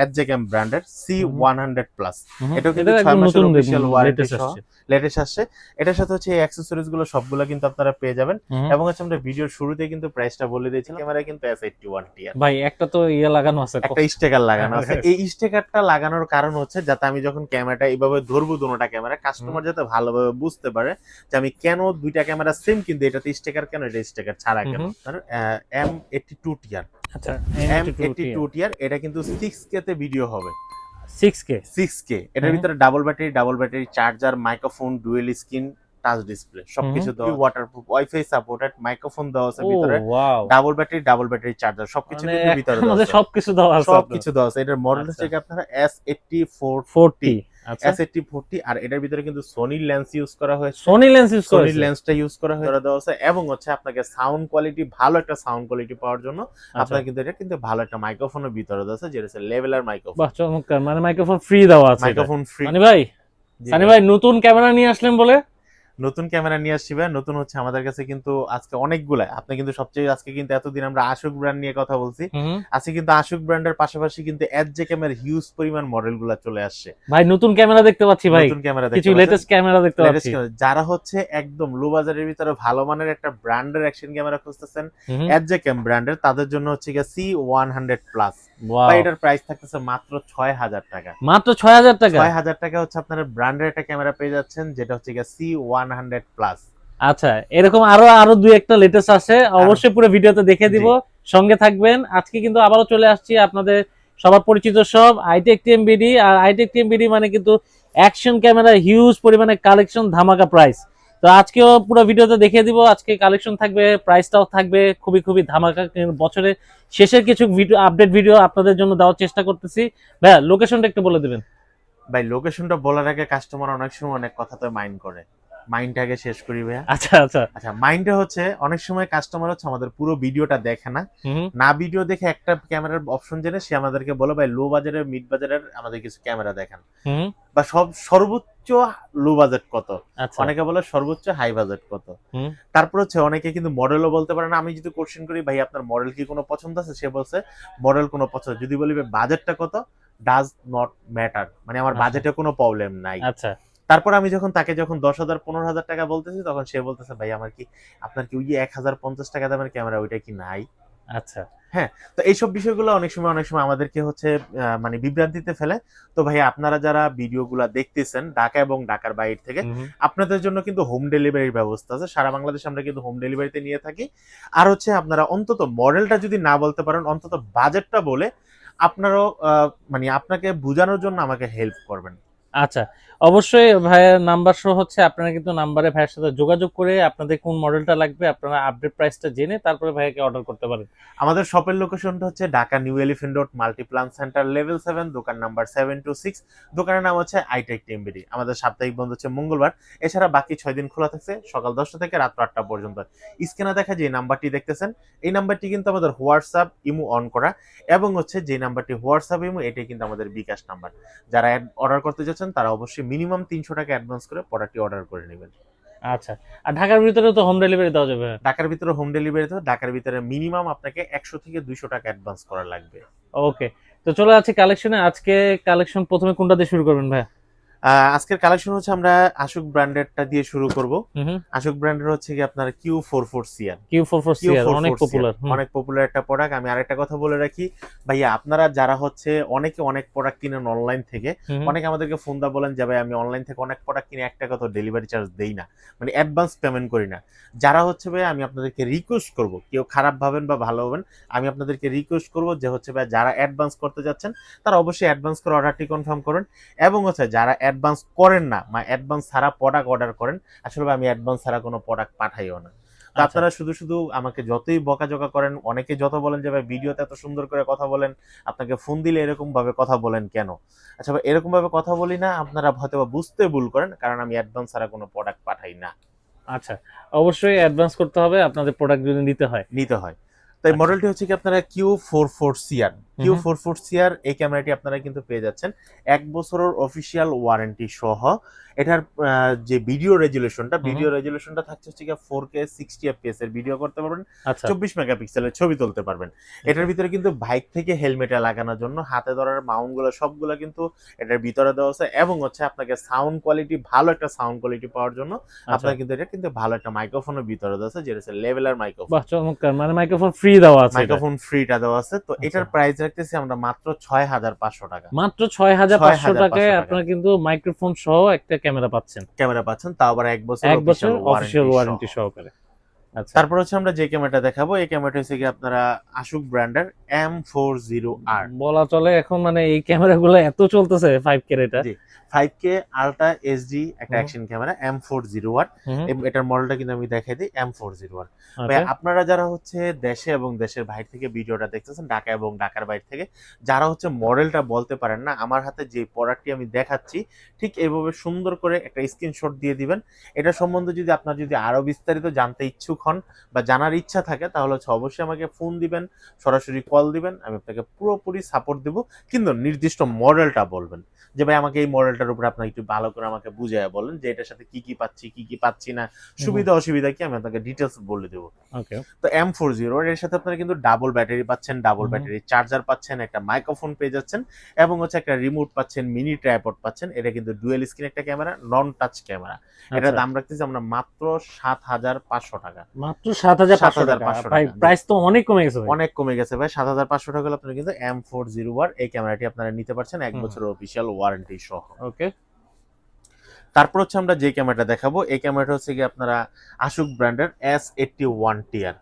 এডজেকেম ব্র্যান্ডের C100 plus. এটাও কিন্তু এটা 6 একদম মাসের নতুন অফিশিয়াল ওয়ারেন্টি লেটেস্ট সহ আসছে। লেটেস্ট আসছে। এটার সাথে হচ্ছে এই অ্যাকসেসরিজ গুলো সবগুলো কিন্তু আপনারা পেয়ে যাবেন। এবং হচ্ছে আমরা ভিডিওর শুরুতে কিন্তু প্রাইসটা বলে দিয়েছিলাম। ক্যামেরা কিন্তু S81 টিয়ার, ভাই একটা তো ইয়ে লাগানো আছে একটা স্টিকার লাগানো আছে। এই স্টিকারটা লাগানোর কারণ হচ্ছে যাতে আমি যখন ক্যামেরাটা এইভাবে ধরবো দুটোটা ক্যামেরা, কাস্টমার যাতে ভালোভাবে বুঝতে পারে যে আমি কেন দুইটা ক্যামেরা সেম কিন্তু এটাতে স্টিকার কেন, এটা স্টিকার ছাড়া কেন। M82 টিয়ার, আচ্ছা M82 টিয়ার, এটা কিন্তু 6K তে ভিডিও হবে। 6K 6K এটার ভিতরে double battery charger, microphone, dual screen, touch display সবকিছু দেওয়া, ওয়াটারপ্রুফ, ওয়াইফাই সাপোর্টেড, মাইক্রোফোন দেওয়া আছে ও ভিতরে, ওয়াও, ডাবল ব্যাটারি চার্জার সবকিছু মানে কিন্তু ভিতরে দেওয়া আমাদের আছে। সবকিছু দেওয়া আছে, সবকিছু দেওয়া আছে। এটার মডেল আচ্ছা। হচ্ছে কি আপনারা S8040 40 আচ্ছা, S8040। আর এটার ভিতরে কিন্তু সোনির লেন্স ইউজ করা হয়েছে, সোনি লেন্স ইউজ সোনির করেছে। লেন্সটা ইউজ করা হয়ে দেওয়া আছে। এবং হচ্ছে আপনাকে সাউন্ড কোয়ালিটি, ভালো একটা সাউন্ড কোয়ালিটি পাওয়ার জন্য আপনার কিন্তু এটা কিন্তু ভালো একটা মাইক্রোফোনের ভিতরে দেওয়া আছে, যেটা হচ্ছে লেভেলার মাইক্রোফোন। বাহ চমৎকার, মানে মাইক্রোফোন ফ্রি দেওয়া আছে। Microphone free. সানি ভাই নতুন ক্যামেরা নিয়ে আসলেন বলে। নতুন ক্যামেরা নিয়ে আসছি ভাই। নতুন হচ্ছে আমাদের কাছে কিন্তু আজকে অনেকগুলা, আপনি কিন্তু সবচেয়ে আজকে কিন্তু এতদিন আমরা আশুক ব্র্যান্ড নিয়ে কথা বলছি, আজকে কিন্তু আশুক ব্র্যান্ডের পাশাপাশি কিন্তু এডজেকেম এর হিউজ পরিমাণ মডেল গুলা চলে আসছে। ভাই নতুন ক্যামেরা দেখতে পাচ্ছি ভাই, নতুন ক্যামেরা কিছু লেটেস্ট ক্যামেরা দেখতে পাচ্ছি। যারা হচ্ছে একদম লো বাজারের ভিতরে ভালো মানের একটা ব্র্যান্ডের অ্যাকশন ক্যামেরা খুঁজতেছেন, এডজেকেম ব্র্যান্ডের, তাদের জন্য হচ্ছে গিয়ে C100 প্লাস। ভাই এটার প্রাইস থাকতেছে মাত্র 6000 টাকা। মাত্র 6000 টাকা। 6000 টাকা হচ্ছে আপনারা ব্র্যান্ডের একটা ক্যামেরা পেয়ে যাচ্ছেন, যেটা হচ্ছে গিয়ে C100 প্লাস। আচ্ছা, এরকম আরো দুই একটা লেটেস্ট আছে, অবশ্যই পুরো ভিডিওতে দেখে দিব, সঙ্গে থাকবেন। আজকে কিন্তু আবারও চলে আসছি আপনাদের সবার পরিচিত সব আইটেক টিএমবিডি। আর আইটেক টিএমবিডি মানে কিন্তু অ্যাকশন ক্যামেরা হিউজ পরিমাণে কালেকশন, ধামাকা প্রাইস। তো আজকেও পুরো ভিডিওতে দেখিয়ে দিব, আজকে কালেকশন থাকবে, প্রাইসটাও থাকবে খুবই খুবই ধামাকা। বছরের শেষের কিছু ভিডিও, আপডেট ভিডিও আপনাদের জন্য দেওয়ার চেষ্টা করতেছি। ভাইয়া লোকেশনটা একটু বলে দিবেন। ভাই লোকেশনটা বলার আগে কাস্টমার অনেক সময় অনেক কথা তো মাইন্ড করে, মাইন্ডটাকে শেষ করি ভাইয়া। আচ্ছা আচ্ছা আচ্ছা, মাইন্ডটা হচ্ছে অনেক সময় কাস্টমার হচ্ছে আমাদের পুরো ভিডিওটা দেখে না, না ভিডিও দেখে একটা ক্যামেরার অপশন জেনে সে আমাদেরকে বলে ভাই লো বাজারের, মিড বাজারের আমাদের কিছু ক্যামেরা দেখান, বা সর্বোচ্চ লো বাজেট কত, অনেকে বলে সর্বোচ্চ হাই বাজেট কত। তারপর হচ্ছে অনেকে কিন্তু মডেলও বলতে পারে না। আমি যদি কোশ্চেন করি ভাই আপনার মডেল কি কোনো পছন্দ আছে, সে বলছে মডেল কোনো পছন্দ। যদি বলি বাজেটটা কত, ডাজ নট ম্যাটার, মানে আমার বাজেটে কোনো প্রবলেম নাই। আচ্ছা, তারপর আমি যখন তাকে 10,000 15,000 টাকা বলতেছি, তখন সে বলতেছে ভাই আমার কি, আপনার কি ওই যে 1050 টাকা দামের ক্যামেরা ওইটা কি নাই? আচ্ছা। হ্যাঁ, তো এইসব বিষয়গুলো অনেক সময় আমাদেরকে হচ্ছে মানে বিভ্রান্তিতে ফেলে। তো ভাই আপনারা যারা ভিডিওগুলো দেখতেছেন ঢাকা এবং ঢাকার বাইরে থেকে, আপনাদের জন্য কিন্তু হোম ডেলিভারির ব্যবস্থা আছে। সারা বাংলাদেশে আমরা কিন্তু হোম ডেলিভারিতে নিয়ে থাকি। আর হচ্ছে আপনারা অন্তত মডেলটা যদি না বলতে পারেন, অন্তত বাজেটটা বলে আপনারাও মানে আপনাকে বোঝানোর জন্য আমাকে হেল্প করবেন। আচ্ছা, অবশ্যই ভাইয়ের নাম্বার শো হচ্ছে, আপনারা কিন্তু নাম্বারে ভাইয়ের সাথে যোগাযোগ করে আপনাদের কোন মডেলটা লাগবে আপনারা আপডেট প্রাইসটা জেনে তারপরে ভাইয়াকে অর্ডার করতে পারেন। আমাদের শপের লোকেশনটা হচ্ছে Dhaka new elephant road, Multiplan centre, level 7, দোকান নাম্বার 726। দোকানের নাম হচ্ছে আইটেক টিএমবিডি। আমাদের সাপ্তাহিক বন্ধ হচ্ছে মঙ্গলবার, এছাড়া বাকি 6 দিন খোলা থাকছে, সকাল 10টা থেকে রাত 8টা পর্যন্ত। স্ক্রিনে দেখা যে নাম্বারটি দেখতেছেন, এই নাম্বারটি কিন্তু আমাদের হোয়াটসঅ্যাপ ইমো অন করা, এবং হচ্ছে যে নাম্বারটি হোয়াটসঅ্যাপ ইমো এটাই কিন্তু আমাদের বিকাশ নাম্বার। যারা অর্ডার করতে যাচ্ছেন তারা অবশ্যই মিনিমাম 300 টাকা অ্যাডভান্স করে প্রোডাক্টটি অর্ডার করে নেবেন। আচ্ছা, আর ঢাকার ভিতরে তো হোম ডেলিভারি দেওয়া যাবে? ঢাকার ভিতরে হোম ডেলিভারি তো, ঢাকার ভিতরে মিনিমাম আপনাকে 100 থেকে 200 টাকা অ্যাডভান্স করা লাগবে। ওকে, তো চলে যাচ্ছি কালেকশনে। আজকে কালেকশন প্রথমে কোনটা দিয়ে শুরু করবেন ভাই? আজকের কালেকশন হচ্ছে আমরা আশুক ব্র্যান্ডেরটা দিয়ে শুরু করব। আশুক ব্র্যান্ডের হচ্ছে কি আপনার Q44CR। Q44CR অনেক পপুলার, অনেক পপুলার একটা প্রোডাক্ট। আমি আরেকটা কথা বলে রাখি ভাইয়া, আপনারা যারা হচ্ছে অনেকে অনেক প্রোডাক্ট কিনেন অনলাইন থেকে, অনেকে আমাদেরকে ফোন দা বলেন যে ভাই আমি অনলাইন থেকে অনেক প্রোডাক্ট কিনে 1 টাকা তো ডেলিভারি চার্জ দেই না, মানে অ্যাডভান্স পেমেন্ট করি না। যারা হচ্ছে ভাই, আমি আপনাদেরকে রিকোয়েস্ট করব, কেউ খারাপ ভাবেন বা ভালো ভাবেন, আমি আপনাদেরকে রিকোয়েস্ট করব যে হচ্ছে ভাই যারা অ্যাডভান্স করতে যাচ্ছেন তারা অবশ্যই অ্যাডভান্স করে অর্ডারটি কনফার্ম করুন। এবং হচ্ছে যারা অ্যাডভান্স করেন না, মানে অ্যাডভান্স ছাড়া প্রোডাক্ট অর্ডার করেন, আসলে আমি অ্যাডভান্স ছাড়া কোনো প্রোডাক্ট পাঠাইও না। তো আপনারা শুধু আমাকে যতই বকাঝকা করেন, অনেকে যত বলেন যে ভাই ভিডিওতে এত সুন্দর করে কথা বলেন, আপনাকে ফোন দিলে এরকম ভাবে কথা বলেন কেন? আচ্ছা ভাই, এরকম ভাবে কথা বলি না, আপনারা হয়তো বুঝতে ভুল করেন, কারণ আমি অ্যাডভান্স ছাড়া কোনো প্রোডাক্ট পাঠাই না। আচ্ছা, অবশ্যই অ্যাডভান্স করতে হবে আপনাদের প্রোডাক্ট যদি নিতে হয়। তাই মডেলটি হচ্ছে কি আপনারা Q44CR। Q440R এই ক্যামেরাটি আপনারা কিন্তু পেয়ে যাচ্ছেন 1 বছরের অফিসিয়াল ওয়ারেন্টি সহ। এটার যে ভিডিও রেজুলেশনটা থাকছে হচ্ছে 4K 60 fps এর ভিডিও করতে পারবেন, আচ্ছা 24 মেগাপিক্সেলের ছবি তুলতে পারবেন। এটার ভিতরে কিন্তু বাইক থেকে হেলমেটে লাগানোর জন্য হাতে ধরার মাউন্টগুলো সবগুলো কিন্তু এটার ভিতরে দেওয়া আছে, এবং হচ্ছে আপনাকে সাউন্ড কোয়ালিটি, ভালো একটা সাউন্ড কোয়ালিটি পাওয়ার জন্য আপনার কিন্তু এটা কিন্তু ভালো একটা মাইক্রোফোনের ভিতরে দেওয়া আছে, যেটা হচ্ছে লেভেলার মাইক্রোফোন। বাহ চমৎকার, মানে মাইক্রোফোন ফ্রি দেওয়া আছে, মাইক্রোফোন ফ্রিটা দেওয়া আছে। তো এটার প্রাইস রাখতেছি আমরা মাত্র 6500 টাকা। মাত্র 6500 6500 টাকায় টাকা। আপনারা কিন্তু মাইক্রোফোন সহ একটা ক্যামেরা পাচ্ছেন, তাও আবার 1 বছর অফিশিয়াল ওয়ারেন্টি সহকারে। আচ্ছা তারপর হচ্ছে আমরা যে ক্যামেরাটা দেখাবো, এই ক্যামেরাটা হচ্ছে কি আপনারা আশুক ব্র্যান্ডের M40R বলা চলে এখন মানে এই ক্যামেরাগুলো এত চলতেছে 5K এটা। জি, 5K আলট্রা এইচডি একটা অ্যাকশন ক্যামেরা M40R। এটার মডেলটা কিন্তু আমি দেখাই দিই, M40R। ভাই আপনারা যারা হচ্ছে দেশে এবং দেশের বাইরে থেকে ভিডিওটা দেখতেছেন, ঢাকা এবং ঢাকার বাইরে থেকে, যারা হচ্ছে মডেলটা বলতে পারেন না, আমার হাতে যে প্রোডাক্টটি আমি দেখাচ্ছি ঠিক এইভাবে সুন্দর করে একটা স্ক্রিনশট দিয়ে দিবেন। এটা সম্বন্ধে যদি আপনার যদি আরো বিস্তারিত জানতে ইচ্ছুক হন বা জানার ইচ্ছা থাকে, তাহলে হচ্ছে অবশ্যই আমাকে ফোন দিবেন, সরাসরি কল দিবেন, আমি আপনাকে পুরোপুরি সাপোর্ট দেব। কিন্তু নির্দিষ্ট মডেলটা বলবেন যে ভাই আমাকে এই মডেলটার উপর আপনি একটু ভালো করে আমাকে বুঝাইয়া বলেন যে এটার সাথে কি কি পাচ্ছি, কি কি পাচ্ছি না, সুবিধা অসুবিধা কি, আমি আপনাকে ডিটেলস বলে দেবো। ওকে, তো M40 এর সাথে আপনারা কিন্তু ডাবল ব্যাটারি পাচ্ছেন, ডাবল ব্যাটারি চার্জার পাচ্ছেন, একটা মাইক্রোফোন পেয়ে যাচ্ছেন, এবং হচ্ছে একটা রিমোট পাচ্ছেন, মিনি ট্রাইপড পাচ্ছেন। এটা কিন্তু ডুয়েল স্ক্রিন একটা ক্যামেরা, নন টাচ ক্যামেরা। এটার দাম রাখতেছি আমরা মাত্র 7500 টাকা। মাত্র 7500 টাকা। ভাই প্রাইস তো অনেক কমে গেছে, অনেক কমে গেছে ভাই। 7500 টাকা হলে আপনারা কিন্তু M40R এই ক্যামেরাটি আপনারা নিতে পারছেন 1 বছরের অফিশিয়াল ওয়ারেন্টি সহ। ওকে, তারপর হচ্ছে আমরা যে ক্যামেরাটা দেখাবো, এই ক্যামেরাটা হচ্ছে কি আপনারা আশুক ব্র্যান্ডের S81TR।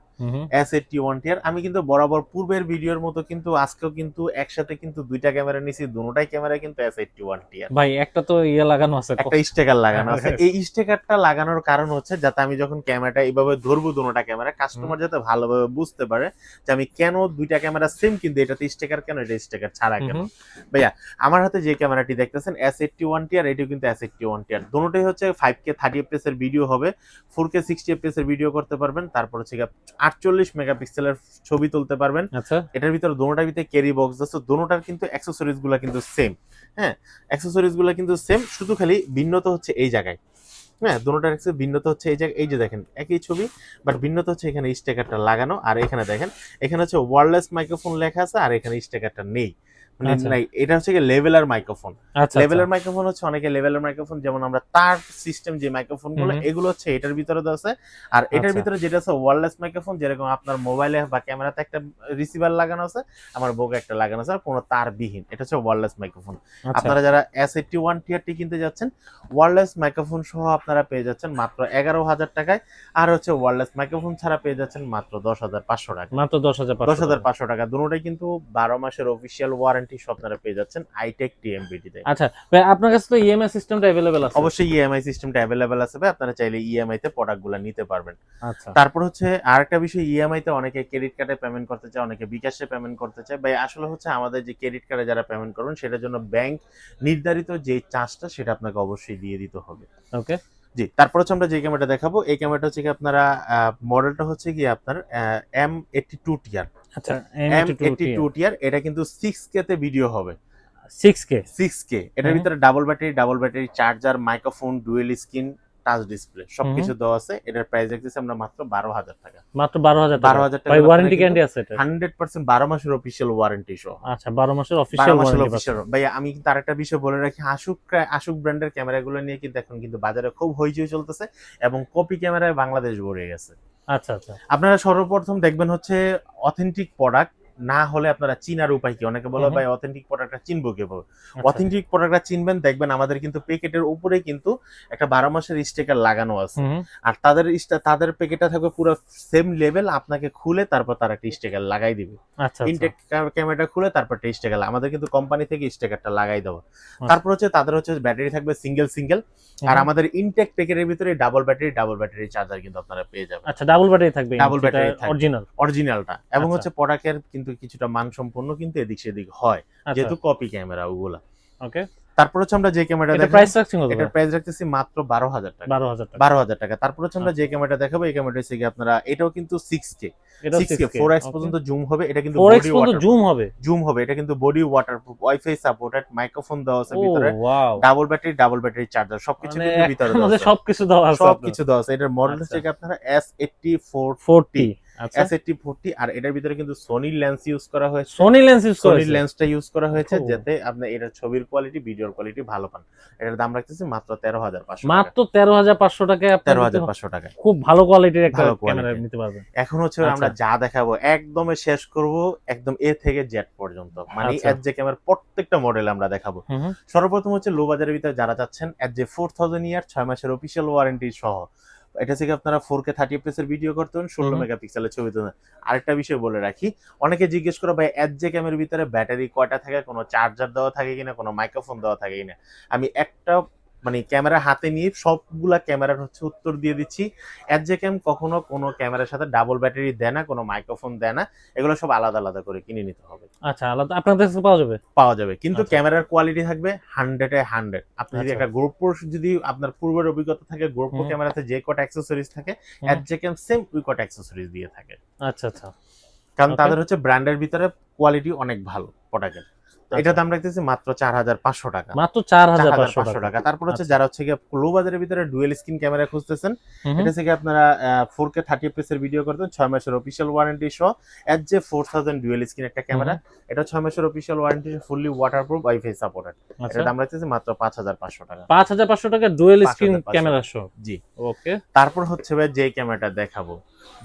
S81TR আমি কিন্তু বরাবর পূর্বের ভিডিওর মতো কিন্তু আজকেও কিন্তু একসাথে কিন্তু দুইটা ক্যামেরা নিছি, দুটোটাই ক্যামেরা কিন্তু S81TR। ভাই একটা তো ইয়ে লাগানো আছে, একটা স্টিকার লাগানো আছে। এই স্টিকারটা লাগানোর কারণ হচ্ছে যাতে আমি যখন ক্যামেরাটা এইভাবে ধরবো, দুটোটা ক্যামেরা, কাস্টমার যাতে ভালোভাবে বুঝতে পারে যে আমি কেন দুইটা ক্যামেরা সেম কিন্তু এটাতে স্টিকার কেন, এটা স্টিকার ছাড়া কেন। ভাইয়া আমার হাতে যে ক্যামেরাটি দেখতেছেন S81TR, এটিও কিন্তু S81TR। দুটোটাই হচ্ছে 5K 30 fps এর ভিডিও হবে, 4K 60 fps এর ভিডিও করতে পারবেন, তারপর হচ্ছে 48 মেগাপিক্সেলের ছবি তুলতে পারবেন। আচ্ছা, এটার ভিতরে দুটোটার ভিতরে ক্যারি বক্স আছে, দুটোটার কিন্তু অ্যাকসেসরিজ গুলো কিন্তু সেম। হ্যাঁ, অ্যাকসেসরিজ গুলো কিন্তু সেম, শুধু খালি ভিন্নতা হচ্ছে এই জায়গায়। হ্যাঁ, দুটোটার ভিন্নতা হচ্ছে এই জায়গায়, এই যে দেখেন একই ছবি, বাট ভিন্নতা হচ্ছে এখানে স্টিকারটা লাগানো, আর এখানে দেখেন এখানে হচ্ছে ওয়্যারলেস মাইক্রোফোন লেখা আছে, আর এখানে স্টিকারটা নেই। নাই, এটা হচ্ছে লেভেলার মাইক্রোফোন। লেভেলার মাইক্রোফোন হচ্ছে অনেকে লেভেলার মাইক্রোফোন, যেমন আমরা তার সিস্টেম যে মাইক্রোফোন গুলো, এগুলো হচ্ছে এটার ভিতরে দেওয়া আছে। আর এটার ভিতরে যেটা আছে ওয়্যারলেস মাইক্রোফোন, যেরকম আপনার মোবাইলে বা ক্যামেরাতে একটা রিসিভার লাগানো আছে, আমার বউকে একটা লাগানো আছে, আর কোনো তার বিহীন, এটা হচ্ছে ওয়্যারলেস মাইক্রোফোন। আপনারা যারা S81TR কিনতে যাচ্ছেন, ওয়্যারলেস মাইক্রোফোন সহ আপনারা পেয়ে যাচ্ছেন মাত্র 11000 টাকায়, আর হচ্ছে ওয়্যারলেস মাইক্রোফোন ছাড়া পেয়ে যাচ্ছেন মাত্র 10500 টাকা। মাত্র 10500 টাকা। দুটোটাই কিন্তু 12 মাসের অফিশিয়াল ওয়ারেন্টি আপনারা পেয়ে যাচ্ছেন আইটেক টিএমবিডি তে। আচ্ছা ভাই, আপনার কাছে তো ইএমআই সিস্টেমটা अवेलेबल আছে? অবশ্যই ইএমআই সিস্টেমটা अवेलेबल আছে ভাই, আপনারা চাইলে ইএমআই তে প্রোডাক্টগুলো নিতে পারবেন। আচ্ছা, তারপর হচ্ছে আরেকটা বিষয়, ইএমআই তে অনেকে ক্রেডিট কার্ডে পেমেন্ট করতে চায়, অনেকে বিকাশে পেমেন্ট করতে চায়। ভাই আসলে হচ্ছে আমাদের যে ক্রেডিট কার্ডে যারা পেমেন্ট করবেন, সেটার জন্য ব্যাংক নির্ধারিত যে চার্জটা সেটা আপনাকে অবশ্যই দিয়ে দিতে হবে। ওকে, জি। তারপর হচ্ছে আমরা যে ক্যামেরাটা দেখাবো, এই ক্যামেরাটা হচ্ছে কি আপনারা মডেলটা হচ্ছে কি আপনার M82TR। আচ্ছা, M82TR এটা কিন্তু 6K তে ভিডিও হবে। 6K এটার ভিতরে double battery charger, microphone, dual screen, touch display সবকিছু দেওয়া আছে। এটার প্রাইস দেখতেছি আমরা মাত্র 12000 টাকা। মাত্র 12000 টাকা। 12000 টাকা। ভাই ওয়ারেন্টি গ্যারান্টি আছে এটা? 100% 12 মাসের অফিশিয়াল ওয়ারেন্টি সহ। আচ্ছা, 12 মাসের অফিশিয়াল ওয়ারেন্টি। ভাই আমি কিন্তু আরেকটা বিষয় বলে রাখি, আশুক ব্র্যান্ডের ক্যামেরাগুলো নিয়ে কিন্তু এখন কিন্তু বাজারে খুব হইচই চলতেছে, এবং কপি ক্যামেরায় বাংলাদেশ ভরে গেছে। আচ্ছা আচ্ছা, আপনারা সর্বপ্রথম দেখবেন হচ্ছে অথেন্টিক প্রোডাক্ট না হলে আপনারা চিনার উপায় কি? অনেকে বলে ভাই অথেন্টিক প্রোডাক্টটা চিনবো কিভাবে? অথেন্টিক প্রোডাক্টটা চিনবেন, দেখবেন আমাদের কিন্তু প্যাকেটের উপরে কিন্তু একটা 12 মাসের স্টিকার লাগানো আছে, আর তাদের প্যাকেটটা থাকবে পুরো সেম লেভেল। আপনাকে খুলে তারপর তার একটা স্টিকার লাগাই দিবে। আচ্ছা, ইনটেক ক্যামেরাটা খুলে তারপর একটা স্টিকার, আমাদের কিন্তু কোম্পানি থেকে স্টিকারটা লাগাই দেবো। তারপর হচ্ছে তাদের হচ্ছে ব্যাটারি থাকবে সিঙ্গেল, আর আমাদের ইনটেক প্যাকেটের ভিতরে ডাবল ব্যাটারি চার্জার কিন্তু আপনারা পেয়ে যাবেন। আচ্ছা, ডাবল ব্যাটারি থাকবে, ডাবল ব্যাটারি অরিজিনালটা। এবং হচ্ছে প্রোডাক্টের কিন্তু কিছুটা মানসম্পন্ন কিন্তু এদিক সেদিক হয়, যেহেতু কপি ক্যামেরা ওগুলা। ওকে। তারপর হচ্ছে আমরা যে ক্যামেরাটা এটা দেখাবো প্রাইস রাখছেন কত? এটার প্রাইস রাখতেছি মাত্র 12,000 টাকা। 12,000 টাকা। 12,000 টাকা। তারপর হচ্ছে আমরা যে ক্যামেরাটা দেখাবো এই ক্যামেরাটা হচ্ছে কি আপনারা এটাও কিন্তু 6K এটা 6K 4x পর্যন্ত জুম হবে। এটা কিন্তু 4x বডি পর্যন্ত জুম হবে। এটা কিন্তু body waterproof, wifi supported, microphone দেওয়া আছে ও ভিতরে, ওয়াও, ডাবল ব্যাটারি চার্জার সবকিছু মানে কিন্তু ভিতরে দেওয়া আমাদের আছে। সবকিছু দেওয়া আছে, সবকিছু দেওয়া আছে। এটার মডেল হচ্ছে কি আপনারা S8040 আচ্ছা S8040 আর এটার ভিতরে কিন্তু সোনি লেন্স ইউজ করা হয়েছে। সোনি লেন্স ইউজ সোনি করেছে, লেন্সটা ইউজ করা হয়েছে ও। যাতে আপনি এটার ছবির কোয়ালিটি, ভিডিওর কোয়ালিটি ভালো পান। এটার দাম রাখতেছি মাত্র 13,500 টাকা। মাত্র 13,500 টাকায় আপনি 13,500 টাকায় খুব ভালো কোয়ালিটির একটা ভালো ক্যামেরা quality। নিতে পারবেন। এখন হচ্ছে আচ্ছা। আমরা যা দেখাবো একদমই শেষ করব, একদম এ থেকে জেড পর্যন্ত, মানে আচ্ছা। এর যে ক্যামেরার প্রত্যেকটা মডেল আমরা দেখাবো। হুম হুম। সর্বপ্রথম হচ্ছে লো বাজারের ভিতরে যারা চাচ্ছেন এর যে 4000 ইয়ার 6 মাসের অফিশিয়াল ওয়ারেন্টি সহ, এটা থেকে আপনারা 4K 30 fps এর ভিডিও করতে পারেন, 16 মেগাপিক্সেলের ছবি তুলতে। আরেকটা বিষয় বলে রাখি, অনেকে জিজ্ঞেস করে ভাই এর যে ক্যামেরার ভিতরে ব্যাটারি কয়টা থাকে, কোনো চার্জার দেওয়া থাকে কিনা, কোনো মাইক্রোফোন দেওয়া থাকে কিনা। আমি একটা মানে ক্যামেরা হাতে নিয়ে সবগুলা ক্যামেরার হচ্ছে উত্তর দিয়ে দিচ্ছি। এর যে ক্যাম কখনো কোনো ক্যামেরার সাথে ডাবল ব্যাটারি দেয় না, কোনো মাইক্রোফোন দেয় না, এগুলো সব আলাদা আলাদা করে কিনে নিতে হবে। আচ্ছা, আলাদা আপনাদের কাছে পাওয়া যাবে? পাওয়া যাবে, কিন্তু আচ্ছা। ক্যামেরার কোয়ালিটি থাকবে 100-এ 100। আপনি যদি আচ্ছা। একটা GoPro, যদি আপনার পূর্বের অভিজ্ঞতা থাকে GoPro ক্যামেরাতে যে কটা অ্যাক্সেসরিজ থাকে, এর যে ক্যাম সেম ওই কটা অ্যাক্সেসরিজ দিয়ে থাকে। আচ্ছা আচ্ছা, কারণ Okay. তাদের হচ্ছে ব্র্যান্ডের ভিতরে কোয়ালিটি অনেক ভালো প্রোডাক্টের। আচ্ছা। এটা দাম রাখতেছি মাত্র 4,500 টাকা। মাত্র 4,500 4,500 টাকা। তারপর হচ্ছে আচ্ছা। যারা হচ্ছে গিয়ে লো বাজারের ভিতরে ডুয়েল স্ক্রিন ক্যামেরা খুঁজতেছেন, হুম এটা হুম। থেকে আপনারা 4K 30 fps এর ভিডিও করতেন, 6 মাসের অফিশিয়াল ওয়ারেন্টি সহ। এর যে 4000 ডুয়েল স্ক্রিন একটা ক্যামেরা, এটা 6 মাসের official warranty, fully waterproof, wifi supported. আচ্ছা, এটা দাম রাখতেছি মাত্র 5,500 টাকা। 5,500 টাকা ডুয়েল স্ক্রিন 5,500 ক্যামেরা সহ। জি। ওকে। তারপর হচ্ছে ভাই যে ক্যামেরাটা দেখাবো,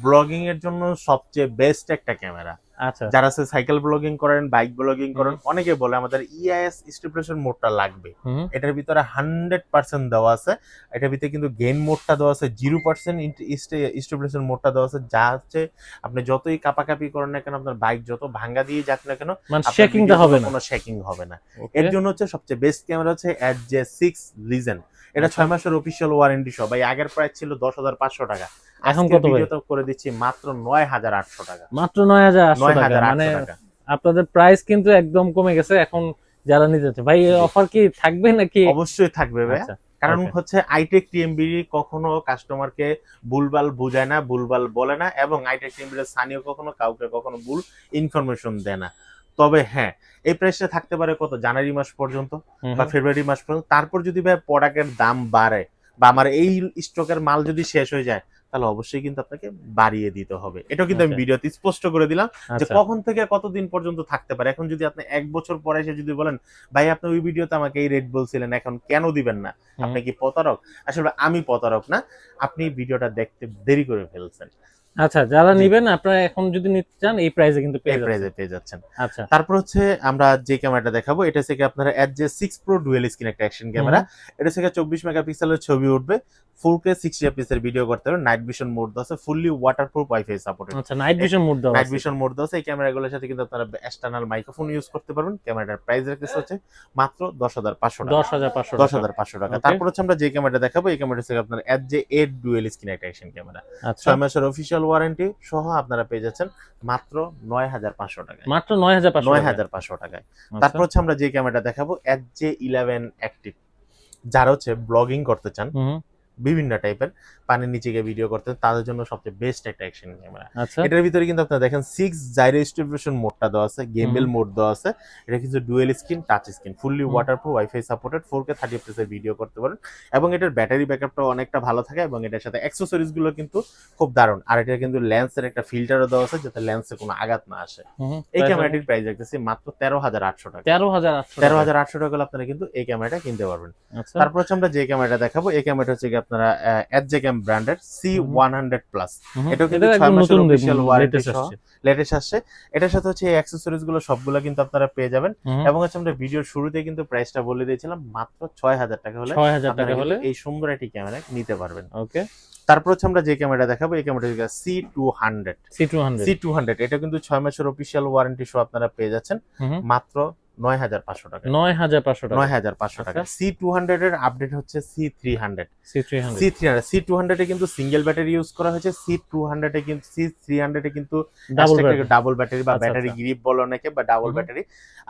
ব্লগিং এর জন্য সবচেয়ে বেস্ট একটা ক্যামেরা। আচ্ছা। যারা সাইকেল ব্লগিং করেন, বাইক ব্লগিং করেন, অনেকে বলে আমাদের ইআইএস স্টেবিলাইজেশন মোডটা লাগবে। হুম। এটার ভিতরে 100% দেওয়া আছে। এটার ভিতরে কিন্তু গেইন মোডটা দেওয়া আছে, 0% স্টেবিলাইজেশন মোডটা দেওয়া আছে, যা হচ্ছে আপনি যতই কাপাকাপি করেন না কেন, আপনার বাইক যত ভাঙ্গা দিয়ে যাক না কেন, মানে আপনার শেকিংটা হবে না, কোনো শেকিং হবে না। Okay. এর জন্য হচ্ছে সবচেয়ে বেস্ট ক্যামেরা হচ্ছে Edge 6 Legion। এটা 6 মাসের অফিশিয়াল ওয়ারেন্টি সহ। ভাই আগের প্রাইস ছিল 10,500 টাকা, এখন আজকে কত ভাই? ভিডিওতে করে দিচ্ছি মাত্র 9,800 টাকা। মাত্র 9,800 টাকা। 9,800 মানে টাকা। আপনাদের প্রাইস কিন্তু একদম কমে গেছে এখন যারা নিতে চাচ্ছে। ভাই এই অফার কি থাকবে নাকি? অবশ্যই থাকবে ভাই। আচ্ছা, কারণ okay. হচ্ছে আইটেক টিএমবিডি কখনো কাস্টমারকে ভুলভাল বুঝায় না, ভুলভাল বলে না, এবং আইটেক টিএমবিডি সানিও কখনো কাউকে কখনো ভুল ইনফরমেশন দেয় না। তবে হ্যাঁ, এই প্রাইসটা থাকতে পারে কত, জানুয়ারি মাস পর্যন্ত বা ফেব্রুয়ারি মাস পর্যন্ত। তারপর যদি ভাই প্রোডাক্টের দাম বাড়ে বা আমার এই স্টকের মাল যদি শেষ হয়ে যায়, তাহলে অবশ্যই কিন্তু আপনাকে বাড়িয়ে দিতে হবে। এটাও কিন্তু আমি Okay. ভিডিওতে স্পষ্ট করে দিলাম যে আচ্ছা। কখন থেকে কতদিন পর্যন্ত থাকতে পারে। এখন যদি আপনি 1 বছর পরে এসে যদি বলেন ভাই আপনি ওই ভিডিওতে আমাকে এই রেট বলছিলেন, এখন কেন দিবেন না, আপনি কি প্রতারক? আসলে আমি প্রতারক না, আপনি ভিডিওটা দেখতে দেরি করে ফেলছেন। আচ্ছা, যারা জি। নিবেন আপনারা এখন যদি নিতে চান এই প্রাইসে কিন্তু এই পেয়ে যাচ্ছেন। প্রাইসে পেয়ে যাচ্ছেন। আচ্ছা। তারপর হচ্ছে আমরা যে ক্যামেরাটা দেখাবো, এটা থেকে আপনারা Edge 6 Pro ডুয়েল স্ক্রিন একটা অ্যাকশন ক্যামেরা। এটা থেকে 24 মেগাপিক্সেলের ছবি উঠবে, 4K 60 fps এর ভিডিও করতে পারবেন, নাইট ভিশন মোড দেওয়া আছে, ফুললি ওয়াটারপ্রুফ, ওয়াইফাই সাপোর্টেড। আচ্ছা, নাইট ভিশন মোড দাও নাইট ভিশন মোড দেওয়া আছে। এই ক্যামেরাগুলোর সাথে কিন্তু আপনারা এক্সটার্নাল মাইক্রোফোন ইউজ করতে পারবেন। ক্যামেরাটার প্রাইস রাখতেছে হচ্ছে মাত্র 10,500 টাকা। 10,500 10,500 টাকা। Okay. তারপর হচ্ছে আমরা যে ক্যামেরাটা দেখাবো, এই ক্যামেরাটা থেকে আপনার Edge 8 ডুয়েল স্ক্রিন একটা অ্যাকশন ক্যামেরা, আচ্ছা, 6 মাসের অফিশিয়াল ওয়ারেন্টি সহ আপনারা পেয়ে যাচ্ছেন মাত্র 9,500 টাকায়। মাত্র 9,500 টাকা। 9,500 টাকায়। আচ্ছা। তারপর হচ্ছে আমরা যে ক্যামেরাটা দেখাবো, Edge 11 অ্যাক্টিভ। যারা হচ্ছে ব্লগিং করতে চান হুম, বিভিন্ন টাইপের, পানির নিচে গিয়ে ভিডিও করতে চান, তাদের জন্য সবচেয়ে বেস্ট একটা অ্যাকশন ক্যামেরা। আচ্ছা। এটার ভিতরে কিন্তু আপনারা দেখেন 6 জাইরো স্টেবিলাইজেশন মোডটা দেওয়া আছে, গেমবেল মোড দেওয়া আছে। এটা কিন্তু dual screen touch screen, fully waterproof, wifi supported, 4K 30 fps এর ভিডিও করতে পারেন, এবং এটার ব্যাটারি ব্যাকআপটাও অনেকটা ভালো থাকে, এবং এটার সাথে অ্যাকসেসরিজ গুলো কিন্তু খুব দারুণ। আর এটা কিন্তু লেন্সের একটা ফিল্টারও দেওয়া আছে যাতে লেন্সে কোনো আঘাত না আসে। এই ক্যামেরাটির প্রাইস রাখতেছি মাত্র 13,800 টাকা। 13,800 13,800 টাকা হলে আপনারা কিন্তু এই ক্যামেরাটা কিনতে পারবেন। আচ্ছা। তারপর হচ্ছে আমরা যে ক্যামেরাটা দেখাবো, এই ক্যামেরাটা হচ্ছে কি আপনারা Edge ব্র্যান্ডের C100 প্লাস। এটাও কিন্তু 6 মাসের অফিশিয়াল ওয়ারেন্টি সহ লেটেস্ট আসছে। এটার সাথে হচ্ছে এই অ্যাকসেসরিজ গুলো সবগুলো কিন্তু আপনারা পেয়ে যাবেন। এবং হচ্ছে আমরা ভিডিওর শুরুতে কিন্তু প্রাইসটা বলে দিয়েছিলাম, মাত্র 6,000 টাকা হলে 6,000 টাকা আপনারা হলে কিন্তু এই সুন্দর একটি ক্যামেরা নিতে পারবেন। ওকে। তারপর হচ্ছে আমরা যে ক্যামেরাটা দেখাবো, এই ক্যামেরাটা হচ্ছে C200। C200 এটা কিন্তু 6 মাসের অফিশিয়াল ওয়ারেন্টি সহ আপনারা পেয়ে যাচ্ছেন মাত্র 9,500 টাকা। 9,500 টাকা। 9,500 টাকা। C200 এর আপডেট হচ্ছে C300। C300 C200 এ কিন্তু সিঙ্গেল ব্যাটারি ইউজ করা হয়েছে, C300 এ কিন্তু ডাবল ব্যাটারি। ডাবল ব্যাটারি বা আচ্ছা, ব্যাটারি আচ্ছা। গ্রিপ বলে অনেকে, বা ডাবল ব্যাটারি।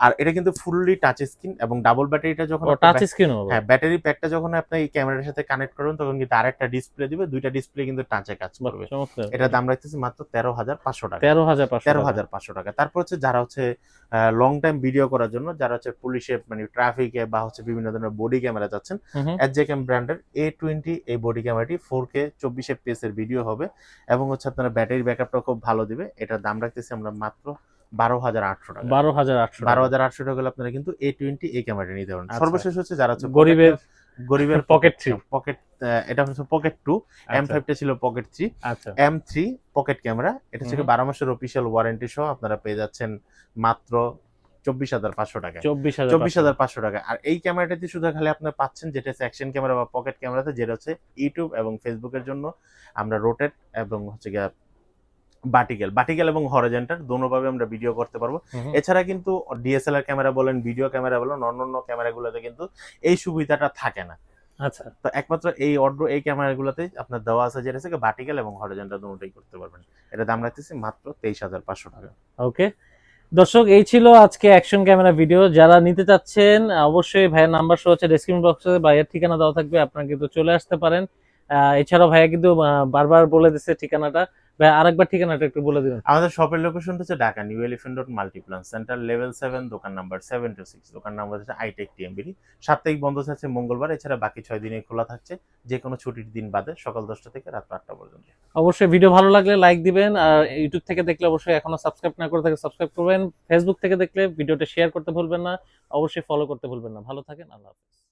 আর এটা কিন্তু ফুললি টাচ স্ক্রিন, এবং ডাবল ব্যাটারিটা যখন আপনি টাচ স্ক্রিন হবে। হ্যাঁ, ব্যাটারি প্যাকটা যখন আপনি এই ক্যামেরার সাথে কানেক্ট করবেন তখন কিন্তু আরেকটা ডিসপ্লে দিবে, দুইটা ডিসপ্লে কিন্তু টাচে কাজ করবে। চমৎকার। এটার দাম রাখতেছি মাত্র 13,500 টাকা। 13,500 টাকা। 13,500 টাকা। তারপর হচ্ছে যারা হচ্ছে লং টাইম ভিডিও করার জন্য, যারা হচ্ছে পুলিশে মানে ট্রাফিকে বা হচ্ছে বিভিন্ন ধরনের বডি ক্যামেরা যাচ্ছেন, এজেকেম ব্র্যান্ডের A20 এই বডি ক্যামেরাটি 4K 24 FPS এর ভিডিও হবে, এবং হচ্ছে আপনার ব্যাটারি ব্যাকআপটা খুব ভালো দিবে। এটার দাম রাখতেছি আমরা মাত্র 12,800 টাকা। 12,800 টাকা। 12,800 টাকা হলে আপনারা কিন্তু A20 এই ক্যামেরাটি নিতে পারেন। আচ্ছা। সর্বশেষ হচ্ছে যারা হচ্ছে গরিবের পকেট Pocket 3। পকেট, এটা হচ্ছে পকেট 2, M5 টা ছিল পকেট 3, আচ্ছা। M3 pocket camera. এটা থেকে 12 মাসের অফিসিয়াল ওয়ারেন্টি সহ আপনারা পেয়ে যাচ্ছেন মাত্র 24,500 টাকায়। 24,500 টাকা। আর এই ক্যামেরাটাতে শুধু খালি আপনি পাচ্ছেন যেটা হচ্ছে অ্যাকশন ক্যামেরা বা পকেট ক্যামেরাতে, যেটা হচ্ছে ইউটিউব এবং ফেসবুকের জন্য আমরা রোটেট এবং হচ্ছে গিয়া ভার্টিক্যাল এবং হরিজন্টাল দোনোভাবে আমরা ভিডিও করতে পারবো। এছাড়া কিন্তু ডিএসএলআর ক্যামেরা বলেন, ভিডিও ক্যামেরা বলেন, অন্যান্য ক্যামেরাগুলোতে কিন্তু এই সুবিধাটা থাকে না। আচ্ছা। তো একমাত্র এই ক্যামেরাগুলোতে আপনার দেওয়া আছে, যেটা হচ্ছে ভার্টিক্যাল এবং হরিজন্টাল দুটোই করতে পারবেন। এটা দাম রাখতেছি মাত্র 23,500 টাকা। ওকে দর্শক, এই ছিল আজকে অ্যাকশন ক্যামেরা ভিডিও। যারা নিতে চাচ্ছেন অবশ্যই ভাইয়ের নাম্বার শো হচ্ছে ডেসক্রিপশন বক্সে, ভাইয়ের ঠিকানা দেওয়া থাকবে, আপনারা কিন্তু চলে আসতে পারেন। এছাড়াও ভাইয়া কিন্তু বারবার বলে দিচ্ছে ঠিকানাটা, ভাই আরেকবার ঠিকানাটা একটু বলে দিবেন। আমাদের শপের লোকেশন হচ্ছে Dhaka new elephant road Multiplan centre level 7, দোকান নাম্বার 726, দোকান নাম্বার হচ্ছে আইটেক টিএমবিডি। সাপ্তাহিক বন্ধ থাকছে মঙ্গলবার, এছাড়া বাকি 6 দিনে খোলা থাকছে, যে কোনো ছুটির দিন বাদে সকাল 10টা থেকে রাত 8টা পর্যন্ত। অবশ্যই ভিডিও ভালো লাগলে লাইক দিবেন, আর ইউটিউব থেকে দেখলে অবশ্যই এখনো সাবস্ক্রাইব না করে থাকে সাবস্ক্রাইব করবেন। ফেসবুক থেকে দেখলে ভিডিওটা শেয়ার করতে ভুলবেন না, অবশ্যই ফলো করতে ভুলবেন না। ভালো থাকেন, আল্লাহ হাফেজ।